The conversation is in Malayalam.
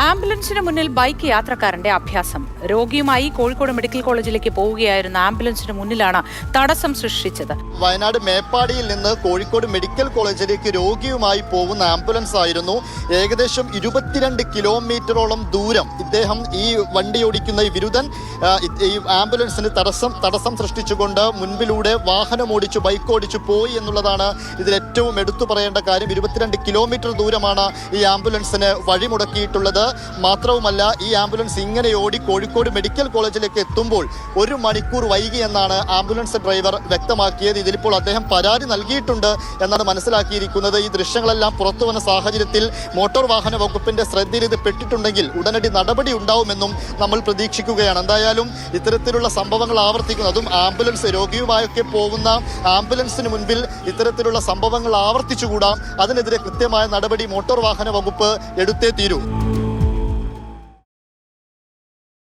ആംബുലൻസിന് മുന്നിൽ ബൈക്ക് യാത്രക്കാരന്റെ അഭ്യാസം. രോഗിയുമായി കോഴിക്കോട് മെഡിക്കൽ കോളേജിലേക്ക് പോവുകയായിരുന്ന ആംബുലൻസിന് മുന്നിലാണ് തടസ്സം സൃഷ്ടിച്ചത്. വയനാട് മേപ്പാടിയിൽ നിന്ന് കോഴിക്കോട് മെഡിക്കൽ കോളേജിലേക്ക് രോഗിയുമായി പോകുന്ന ആംബുലൻസ് ആയിരുന്നു. ഏകദേശം 22 കിലോമീറ്ററോളം ദൂരം ഇദ്ദേഹം ഈ വണ്ടി ഓടിക്കുന്ന ഈ വിരുദ്ധൻ ഈ ആംബുലൻസിന് തടസ്സം സൃഷ്ടിച്ചുകൊണ്ട് മുൻപിലൂടെ വാഹനം ഓടിച്ചു ബൈക്ക് ഓടിച്ചു പോയി എന്നുള്ളതാണ് ഇതിൽ ഏറ്റവും എടുത്തു പറയേണ്ട കാര്യം. 22 കിലോമീറ്റർ ദൂരമാണ് ഈ ആംബുലൻസിന് വഴിമുടക്കിയിട്ടുള്ളത്. മാത്രവുമല്ല, ഈ ആംബുലൻസ് ഇങ്ങനെ ഓടി കോഴിക്കോട് മെഡിക്കൽ കോളേജിലേക്ക് എത്തുമ്പോൾ 1 മണിക്കൂർ വൈകിയെന്നാണ് ആംബുലൻസ് ഡ്രൈവർ വ്യക്തമാക്കിയത്. ഇതിലിപ്പോൾ അദ്ദേഹം പരാതി നൽകിയിട്ടുണ്ട് എന്നാണ് മനസ്സിലാക്കിയിരിക്കുന്നത്. ഈ ദൃശ്യങ്ങളെല്ലാം പുറത്തു വന്ന സാഹചര്യത്തിൽ മോട്ടോർ വാഹന വകുപ്പിന്റെ ശ്രദ്ധയിൽ ഇത് പെട്ടിട്ടുണ്ടെങ്കിൽ ഉടനടി നടപടി ഉണ്ടാവുമെന്നും നമ്മൾ പ്രതീക്ഷിക്കുകയാണ്. എന്തായാലും ഇത്തരത്തിലുള്ള സംഭവങ്ങൾ ആവർത്തിക്കുന്നു, അതും ആംബുലൻസ് രോഗിയുമായൊക്കെ പോകുന്ന ആംബുലൻസിന് മുൻപിൽ ഇത്തരത്തിലുള്ള സംഭവങ്ങൾ ആവർത്തിച്ചുകൂടാ. അതിനെതിരെ കൃത്യമായ നടപടി മോട്ടോർ വാഹന വകുപ്പ് എടുത്തേ തീരൂ.